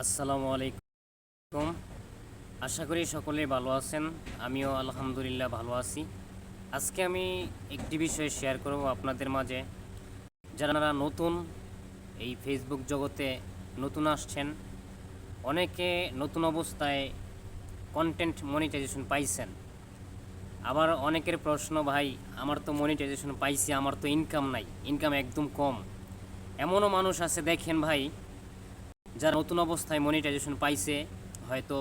আসসালামু আলাইকুম। আশা করি সকলেই ভালো আছেন। আমিও আলহামদুলিল্লাহ ভালো আছি। আজকে আমি একটি বিষয় শেয়ার করব আপনাদের মাঝে। যারা নতুন এই ফেসবুক জগতে নতুন আসছেন, অনেকে নতুন অবস্থায় কন্টেন্ট মনিটাইজেশন পাইছেন। আবার অনেকের প্রশ্ন, ভাই আমার তো মনিটাইজেশন পাইছি, আমার তো ইনকাম নাই, ইনকাম একদম কম। এমনও মানুষ আছে দেখেন ভাই, যারা নতুন অবস্থায় মনিটাইজেশন পাইছে, হয়তো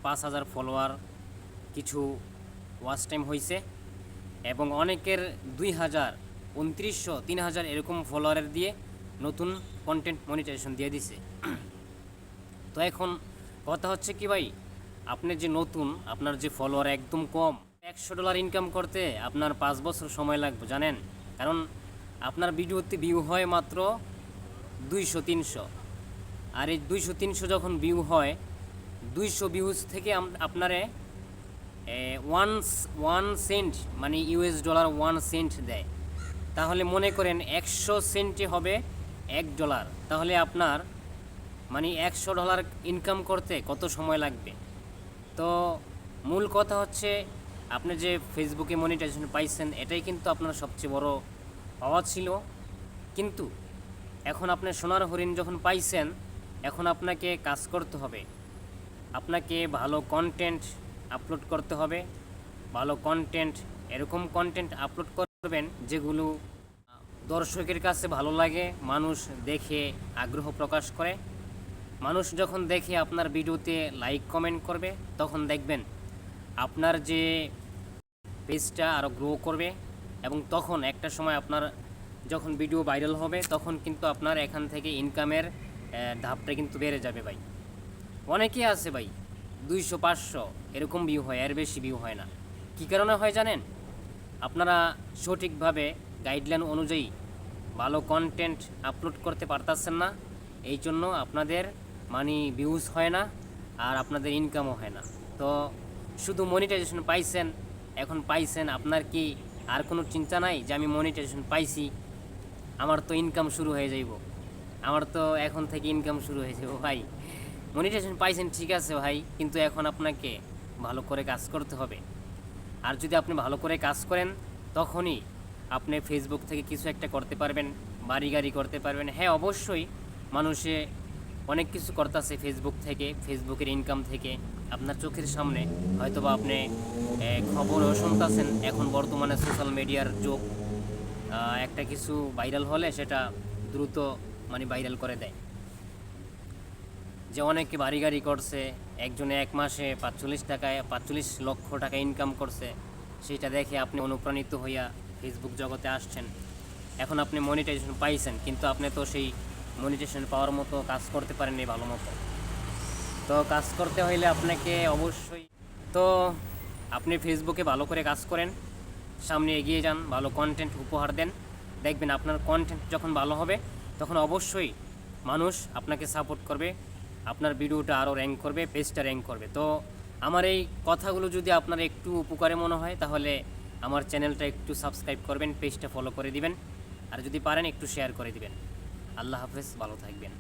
5,000 ফলোয়ার, কিছু ওয়াচ টাইম হয়েছে, এবং অনেকের 2,000, 2,900, 3,000 এরকম ফলোয়ারের দিয়ে নতুন কন্টেন্ট মনিটাইজেশন দিয়ে দিছে। তো এখন কথা হচ্ছে কি ভাই, আপনি যে নতুন, আপনার যে ফলোয়ার একদম কম, $100 ইনকাম করতে আপনার 5 বছর সময় লাগবে জানেন। কারণ আপনার ভিডিওতে ভিউ হয় মাত্র 200-300, আর এই 200-300 যখন ভিউ হয়, 200 ভিউজ থেকে আপনারে ওয়ান সেন্ট মানে $1 1 সেন্ট দেয়। তাহলে মনে করেন 100 সেন্টে হবে $1। তাহলে আপনার মানে $100 ইনকাম করতে কত সময় লাগবে? তো মূল কথা হচ্ছে, আপনি যে ফেসবুকে মনিটাইজেশন পাইছেন, এটাই কিন্তু আপনার সবচেয়ে বড় পাওয়া ছিল। কিন্তু এখন আপনি সোনার হরিণ যখন পাইছেন, এখন আপনাকে কাজ করতে হবে। আপনাকে ভালো কন্টেন্ট আপলোড করতে হবে। ভালো কন্টেন্ট, এরকম কন্টেন্ট আপলোড করবেন যেগুলো দর্শকের কাছে ভালো লাগে, মানুষ দেখে আগ্রহ প্রকাশ করে। মানুষ যখন দেখে আপনার ভিডিওতে লাইক কমেন্ট করবে, তখন দেখবেন আপনার যে পেজটা আরও গ্রো করবে। এবং তখন একটা সময় আপনার যখন ভিডিও ভাইরাল হবে, তখন কিন্তু আপনার এখান থেকে ইনকামের ধাপটা কিন্তু বেড়ে যাবে ভাই। অনেকেই আছে ভাই 200-500 এরকম ভিউ হয়, এর বেশি ভিউ হয় না। কী কারণে হয় জানেন? আপনারা সঠিকভাবে গাইডলাইন অনুযায়ী ভালো কন্টেন্ট আপলোড করতে পারতেছেন না, এই জন্য আপনাদের মানি ভিউজ হয় না, আর আপনাদের ইনকামও হয় না। তো শুধু মনিটাইজেশন পাইছেন, এখন পাইছেন, আপনার কি আর কোনো চিন্তা নাই যে আমি মনিটাইজেশন পাইছি, আমার তো ইনকাম শুরু হয়ে যাইব, আমার তো এখন থেকে ইনকাম শুরু হয়ে যাবো? ভাই, মনিটাইজেশন পাইছেন ঠিক আছে ভাই, কিন্তু এখন আপনাকে ভালো করে কাজ করতে হবে। আর যদি আপনি ভালো করে কাজ করেন, তখনই আপনি ফেসবুক থেকে কিছু একটা করতে পারবেন, বাড়ি গাড়ি করতে পারবেন। হ্যাঁ, অবশ্যই মানুষে অনেক কিছু করতেছে ফেসবুক থেকে, ফেসবুকের ইনকাম থেকে। আপনার চোখের সামনে হয়তোবা আপনি খবরও শুনতেছেন। এখন বর্তমানে সোশ্যাল মিডিয়ার যুগ, একটা কিছু ভাইরাল হলে সেটা দ্রুত মানে ভাইরাল করে দেয়। যে অনেকে বাড়ি গাড়ি করছে, একজনে 1 মাসে 45 লক্ষ টাকা ইনকাম করছে, সেটা দেখে আপনি অনুপ্রাণিত হইয়া ফেসবুক জগতে আসছেন। এখন আপনি মনিটাইজেশন পাইছেন, কিন্তু আপনি তো সেই মনিটাইজেশন পাওয়ার মতো কাজ করতে পারেননি ভালো মতো। তো কাজ করতে হইলে আপনাকে অবশ্যই, তো আপনি ফেসবুকে ভালো করে কাজ করেন, সামনে এগিয়ে যান, ভালো কন্টেন্ট উপহার দেন। দেখবেন আপনার কন্টেন্ট যখন ভালো হবে, তখন অবশ্যই মানুষ আপনাকে সাপোর্ট করবে, আপনার ভিডিওটা আরও র্যাঙ্ক করবে, পেজটা র্যাঙ্ক করবে। তো আমার এই কথাগুলো যদি আপনার একটু উপকারে মনে হয়, তাহলে আমার চ্যানেলটা একটু সাবস্ক্রাইব করবেন, পেজটা ফলো করে দিবেন, আর যদি পারেন একটু শেয়ার করে দিবেন। আল্লাহ হাফেজ, ভালো থাকবেন।